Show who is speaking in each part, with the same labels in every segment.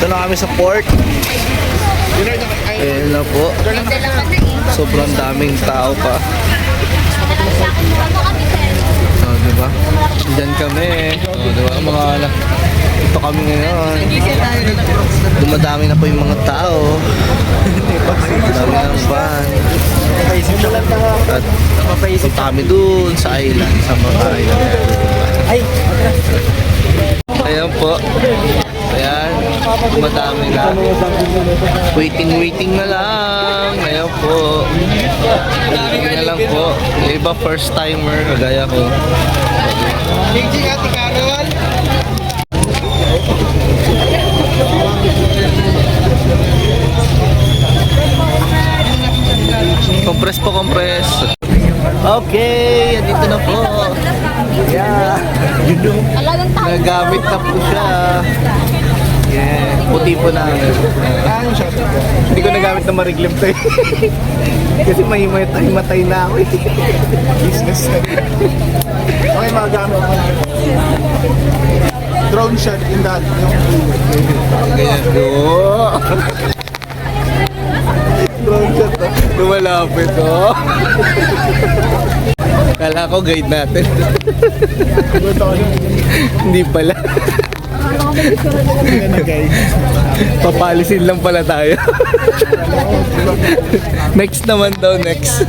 Speaker 1: Ito na kami sa port. Ayan na po. Sobrang daming tao pa. Oh, diba? Diyan kami. Oh, diba? Mga anak. Ito kami ngayon. Dumadami na po yung mga tao. Dami ng van. At punta kami dun sa island. Sa mga island. Ayan po. Ayan. Dumadami na. Waiting na lang. Ayan po. Waiting na lang po. Yung iba first timer. Kagaya ko. Compress po, compress. Okay, andito na po. Yeah. Nagamit na po siya. Yeah, puti po na. Hindi ko nagamit na mariglim to eh. Kasi may matay na ako eh. Business na. Okay, magamit mo. Drone shot in that. Ganyan. Drone shot to. Lumalapit oh. Kala ko guide natin. Hindi pala. Papalisin lang pala tayo. Next naman daw, next.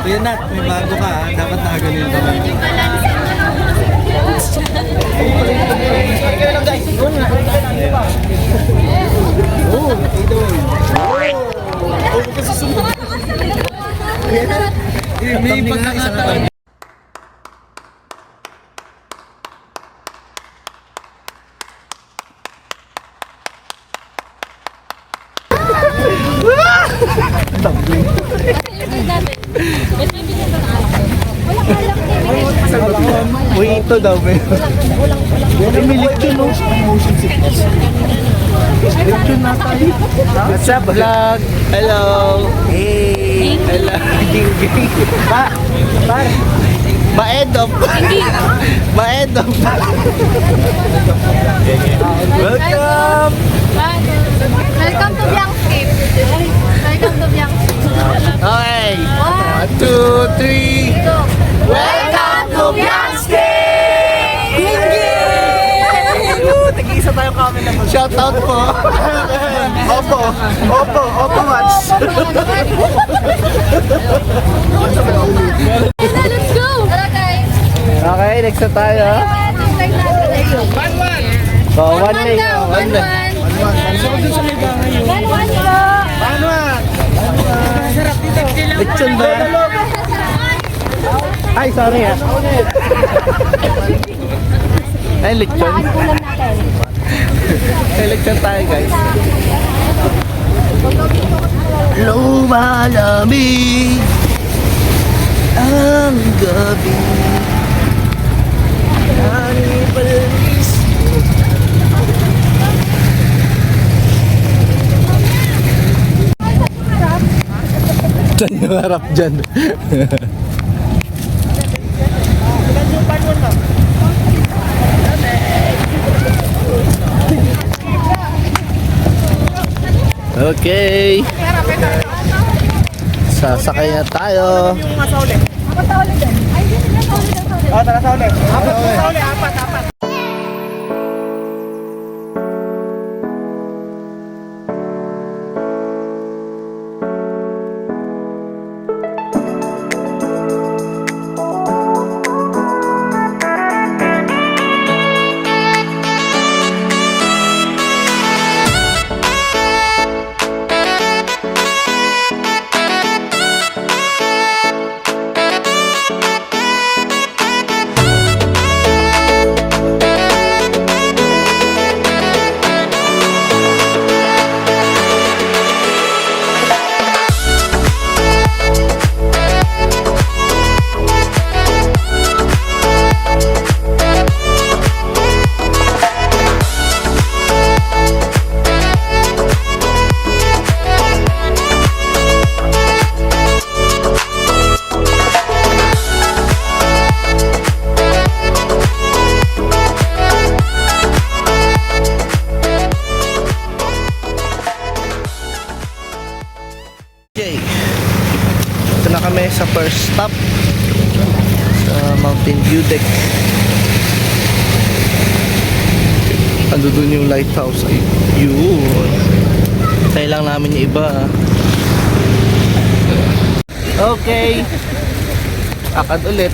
Speaker 2: Yun Nat, may bago ka ha? Dapat nakagaling ka ba? May pagkakataon.
Speaker 1: Uy, ito daw meron. May lechon no? Motion sickness. Lechon na tayo. What's up vlog? Hello. Hey. Hello. Ging. Ma-edop. Ma-edop. Welcome.
Speaker 3: Welcome to Bianchi. Welcome to Bianchi.
Speaker 1: Okay. 1, 2, 3. Welcome to Bianchi! Tag-isa tayo kami na shout out po. Opo, Mats.
Speaker 3: Let's go!
Speaker 1: Okay, next na tayo.
Speaker 3: 1-1.
Speaker 1: So, 1 na. 1 lechon ba? Ay, sorry ha. Ay, lechon. Ay, lechon tayo guys. Lumalamig ang gabi. Nanibalis. Saan yung harap dyan? Okay. Sasakay na tayo.
Speaker 2: Apat.
Speaker 1: kami sa first stop sa Mountain View Deck. Ando dun yung lighthouse. Ay, yun. Tayo lang namin yung iba. Okay. Akad ulit.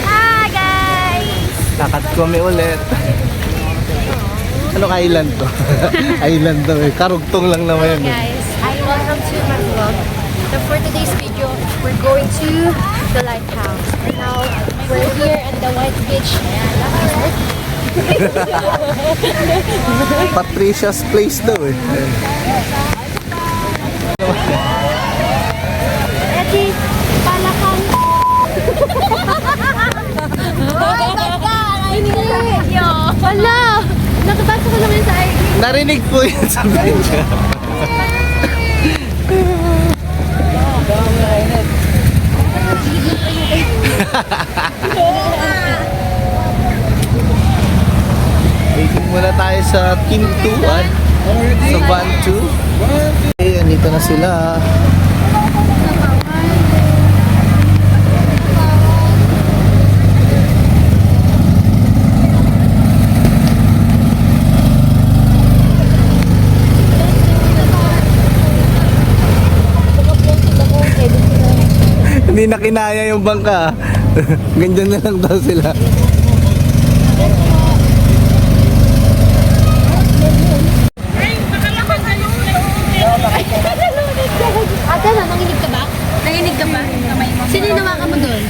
Speaker 3: Hi guys!
Speaker 1: Lakad kami ulit. Anong island to? Island daw eh. Karugtong lang naman yan. eh.
Speaker 3: Guys, welcome to my vlog. So for today's video, we're going to the lighthouse. And now, we're here at the White Beach.
Speaker 1: Patricia's Place daw eh.
Speaker 3: Edi, palakan. Ay, baka! Hindi! Wala! Nakabasa ko naman sa IG.
Speaker 1: Narinig po yun sa video. Waiting muna tayo sa Kintuan. Sa Bantu. Okay, andito na sila. Hindi na kinaya yung bangka. Ganyan na lang daw sila.
Speaker 3: Ate, nanginig ka ba? Nanginig ka ba? Kamay mo. Sino yung nawakan mo doon?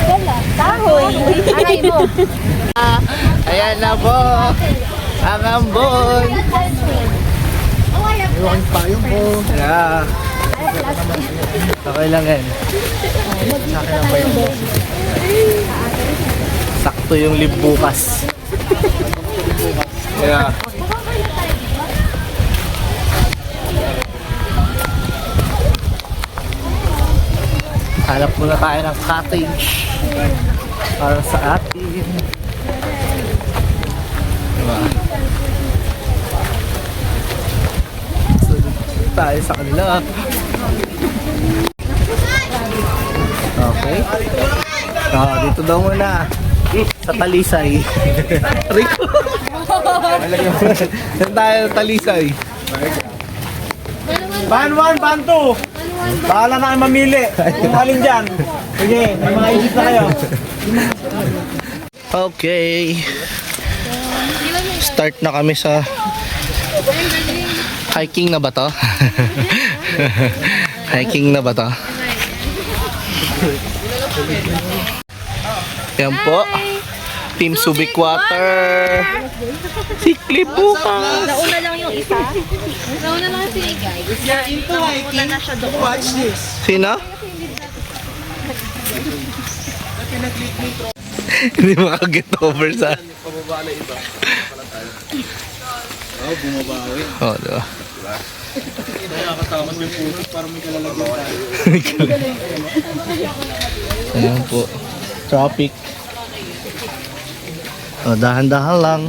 Speaker 3: Wala. Kahoy. Aray mo.
Speaker 1: Ayan na po. Ang ambon. Iwan payong po. Yeah. Okay lang yan. Sa akin ang payong po. Sakto yung lib bukas. Yeah. Hanap muna tayo ng cottage para sa atin. Diba? Sunod tayo sa kanila. Okay. Dito daw muna. Sa Talisay. Rico. Saan tayo sa Talisay?
Speaker 2: Ban 1, ban 2. Bahala na kayo mamili. Kung alin dyan. Sige, may mga isip na kayo.
Speaker 1: Okay. Start na kami sa hiking na ba to? Hiking na ba to? Yan po. Team Subic Water. Si Clip bukas.
Speaker 3: Nauna lang yung isa. Nauna lang si guys. Nauna na siya doon.
Speaker 2: Watch this.
Speaker 1: Sino? Hindi makaget over sa...
Speaker 2: Bumabawi.
Speaker 1: Oh, diba?
Speaker 2: Nakakatawa may puso para may kalalagyan tayo.
Speaker 1: Ayan po. Traffic. Oh, dahan-dahan lang.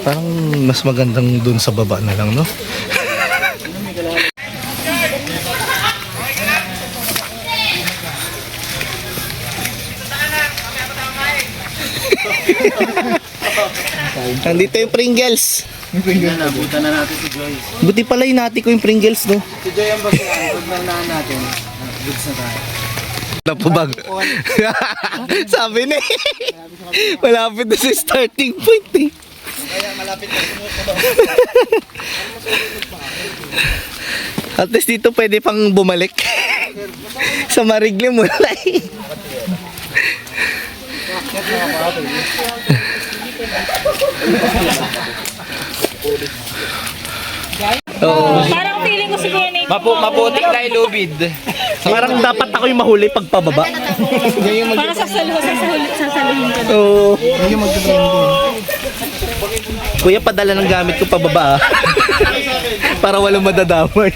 Speaker 1: Parang mas magandang dun sa baba na lang, no? Nandito yung Pringles.
Speaker 2: Nabutan na natin si Joyce.
Speaker 1: Buti pala hinati ko yung Pringles, no?
Speaker 2: Si Joy ang basihan. Pag naunahan natin, goods na tayo.
Speaker 1: Napubag. Sabi na eh. Malapit na sa starting point eh.
Speaker 2: Kaya malapit na sumusunod.
Speaker 1: At least dito pwede pang bumalik. Sa Marigli mula eh. Oo.
Speaker 4: Parang feeling ko siguro na
Speaker 2: Maputik na ilubid.
Speaker 1: Parang dapat ako yung mahuli pag pababa.
Speaker 4: parang sasaluhin ka.
Speaker 1: Oo. Kuya, padala ng gamit ko pababa ah. Para walang madadamay.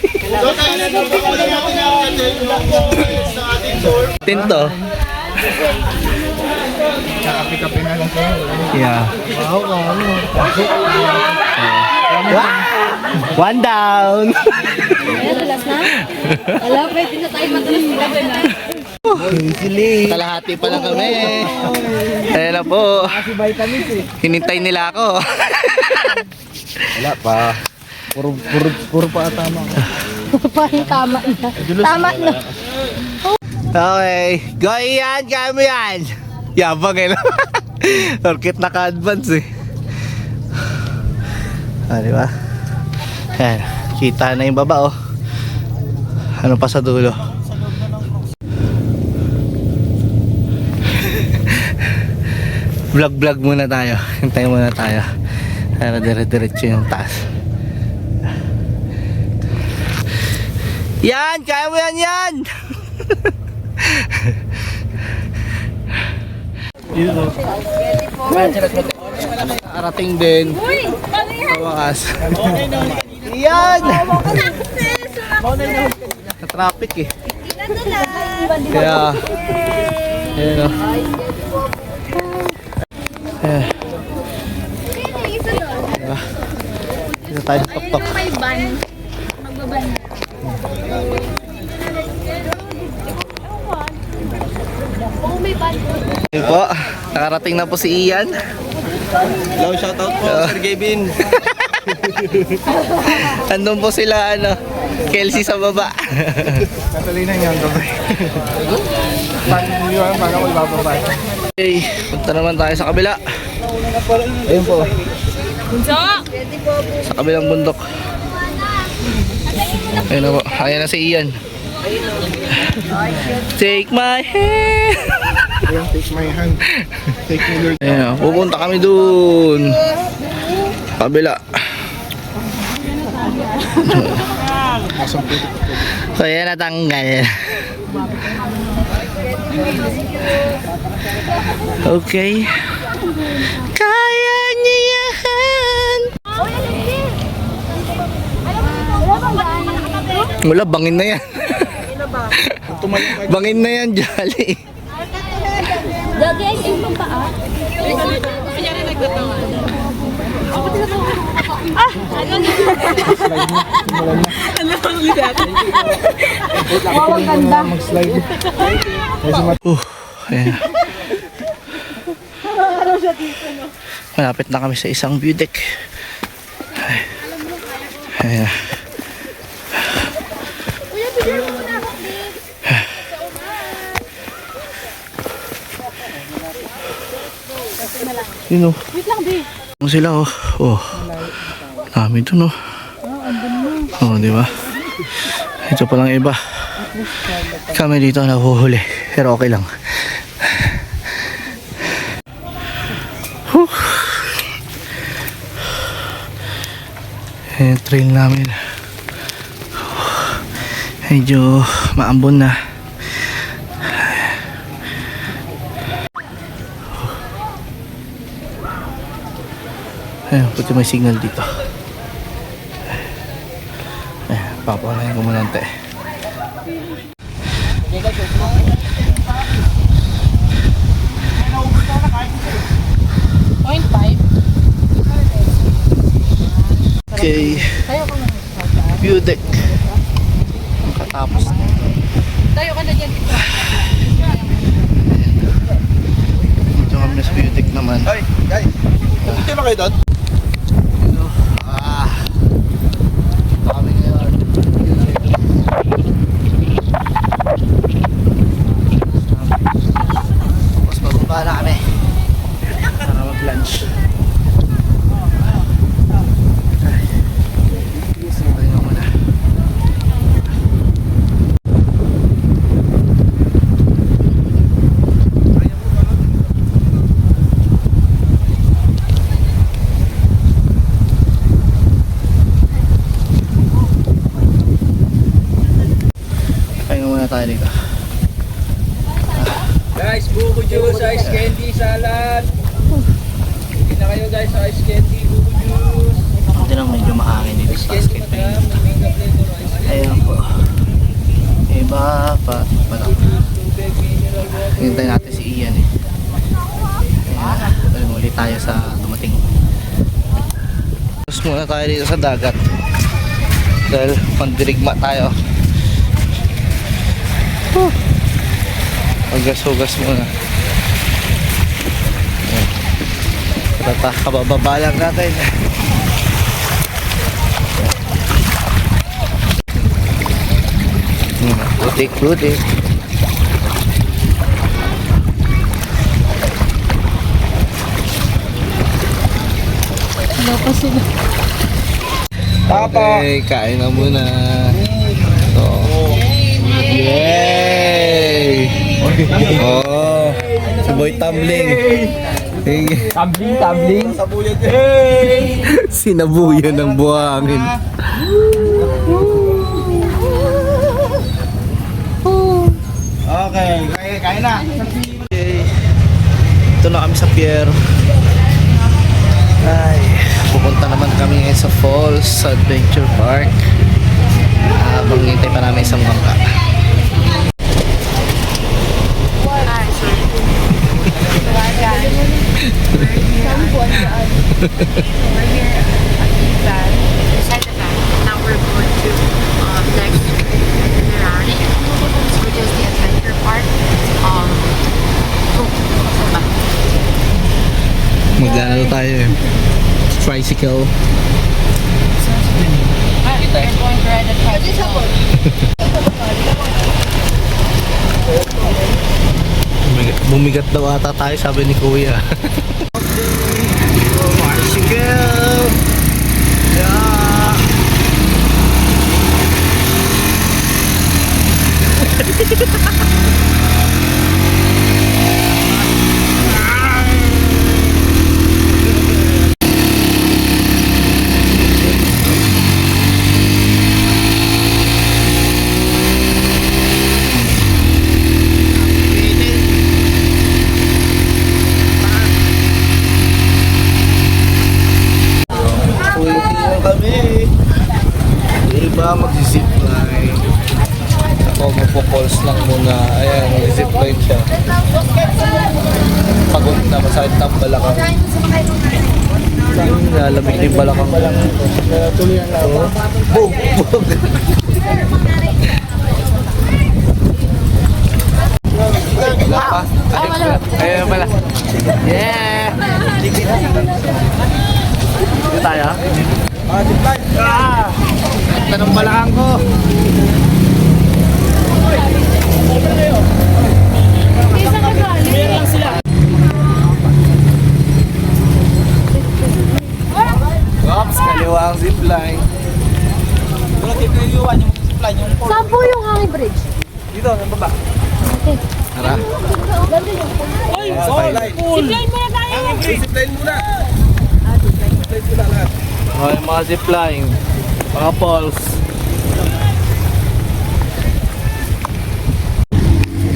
Speaker 1: Tinto.
Speaker 2: Kakapi-kapi na lang kayo.
Speaker 1: Yeah.
Speaker 2: Wow, ano.
Speaker 1: One down.
Speaker 3: Alas na? Wala, pwede na tayo matulas sila.
Speaker 1: Kalahati pa lang kami. Ayan na po. Hinintay nila ako.
Speaker 2: Wala pa. Puro pa tama.
Speaker 3: Parang tama na. Tama na.
Speaker 1: Okay. Go yan, kaya mo yan. Yabang eh. Orkit naka-advance eh. Ah, di ba? Ayan. Kita na yung baba oh. Ano pa sa dulo? Vlog muna tayo. Hintayin muna tayo. Para dire-diretso yung taas. Yan! Kaya mo yan! Yun o. Arating din. Sa wakas. Yan! Na-traffic eh. Kaya, yun o. Diba? Dito tayo tok-tok.
Speaker 3: May ban. Magbaban. Oo, may ban.
Speaker 1: Yun po, nakarating na po si Ian.
Speaker 2: Hello, shoutout po, Sir Gavin.
Speaker 1: Andun po sila, Kelsey sa baba.
Speaker 2: Natuloy na yan, gabay. Paano ko ibababa?
Speaker 1: Okay, punta naman tayo sa kabila. Ayun po, sa kabilang bundok. Ayun na po, ayan na si Ian. Take my hand.
Speaker 2: Take my hand. Take me, Lord.
Speaker 1: Ayun na, pupunta kami dun. Kabila. So ayan, natanggal. Okay. Kaya niya yan. Wala, bangin na yan. Bangin na yan, Jolly.
Speaker 3: Dagi ay yung paa.
Speaker 2: Mag-slide.
Speaker 1: Ayan. Malapit na kami sa isang view deck. Ayan. Yun o.
Speaker 4: Wait lang, babe.
Speaker 1: Ano sila oh. Oh. Dami dun oh. Oh, di ba? Ito pa lang iba. Kami dito nahuhuli. Pero okay lang. Whew. Yung trail namin. Medyo maambon na. Ayun, puti may signal dito. Ayun, papalayan ko muna ante. Okay. View deck. Katapos na.
Speaker 4: Tayo ka na dyan.
Speaker 1: Dito kami sa view deck naman.
Speaker 2: Hey, guys. Pupunta na kayo doon?
Speaker 1: Dito kami ngayon. Tapos bababa na kami. Para mag-lunch. Ayun na muna. Tayo dito.
Speaker 2: Guys, buko juice, ice candy, salad. Hindi na kayo guys sa ice candy, buko juice.
Speaker 1: Hindi lang medyo mahangin dito sa basket na yun. Ayun po. Iba pa. Hintay natin si Ian eh. Ayun, ulit tayo sa dumating. Tapos muna tayo dito sa dagat. Dahil pandirigma tayo. Maggas-hugas muna. Tata, kabababa lang natin. Putik-putik. Okay, kain na muna. So, yay! Oh, si Boy Tumbling.
Speaker 2: Tabling.
Speaker 1: Sinabuyan ng buhangin.
Speaker 2: Okay, kain na.
Speaker 1: Okay. Ito na kami sa pier. Ay, pupunta naman kami ngayon sa Falls sa Adventure Park. Habang hintay pa namin isang bangka.
Speaker 3: Beside the bank. Now we're going to next Mirani, which is the adventure park.
Speaker 1: Maglalaro tayo eh. Tricycle.
Speaker 4: We're going to ride a tricycle.
Speaker 1: Bumigat daw ata tayo, sabi ni Kuya. Tricycle! Yeah! Kami. Iba mag-zipline. Ako magpo-falls lang muna. Ayan, mag-zipline siya. Pagod na, masakit na ang balakang. Lalamig na yung balakang. Tuloy ang laro. Boom! Boom! Wala pa. Ayun pala. Yeah! Dito tayo. Ganda ng balakang ko. Ops, kaliwa ang zipline.
Speaker 3: Saan po yung hanging bridge?
Speaker 2: Dito, sa baba.
Speaker 1: Tara.
Speaker 3: Zipline muna tayo!
Speaker 2: Zipline muna.
Speaker 1: Okay, mga zipline. Mga falls.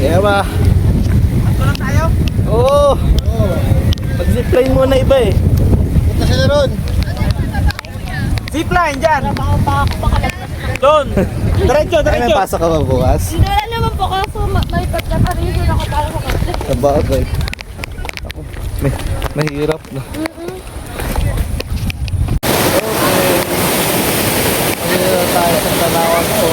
Speaker 1: Kaya ba?
Speaker 2: Ito lang tayo.
Speaker 1: Oo. Mag-zipline muna iba eh.
Speaker 2: Punta sila ron. Zipline dyan. Doon. Diretso,
Speaker 1: Ay, may pasok ka ba bukas?
Speaker 3: Hindi wala naman po kaso may pagkakarinig ako tayo sa kanila.
Speaker 1: Sabagay. Ako, mahirap na. Dito tayo sa Tanawan po.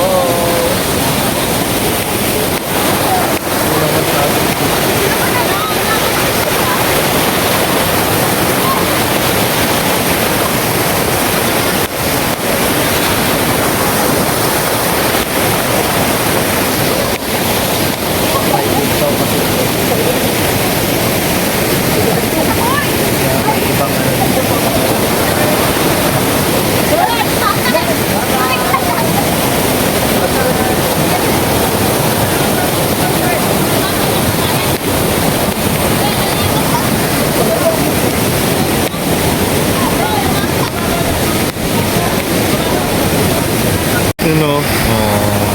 Speaker 1: No. Oh.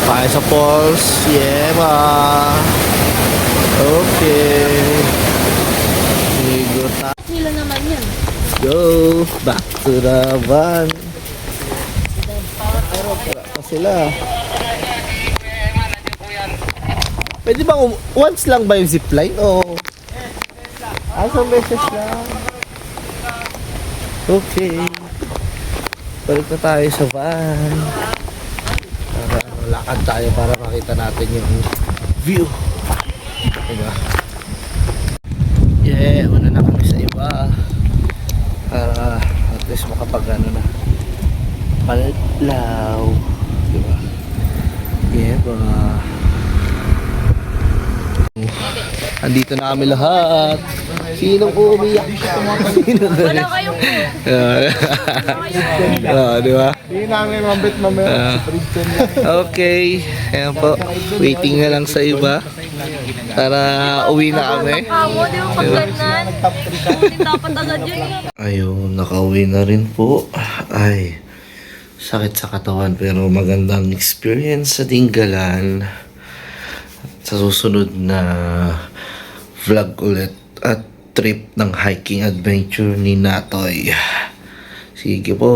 Speaker 1: Tayo sa falls. Yeah, ba. Okay. Ligo tayo.
Speaker 3: Sila naman yun.
Speaker 1: Go. Back to the van. Wala pa sila. Pwede bang once lang ba yung zipline? O asang beses lang? Okay. Balik na tayo sa van. Para lakad tayo para makita natin yung view. Diba? Yeah, una na kami sa iba. Para at least makapag na. Palaw. Diba? Yeah ba? Andito na kami lahat. Sinong umiyak? Wala kayong di ba?
Speaker 5: Hindi namin mabit mamaya.
Speaker 1: Okay. Ayan po. Waiting na lang sa iba. Para uwi na kami.
Speaker 3: Amo, di ba pag ganyan? Hindi dapat agad yun.
Speaker 1: Ayun, nakauwi na rin po. Ay, sakit sa katawan pero magandang experience sa Dingalan. Sa susunod na vlog ulit at trip ng hiking adventure ni Natoy. Sige po.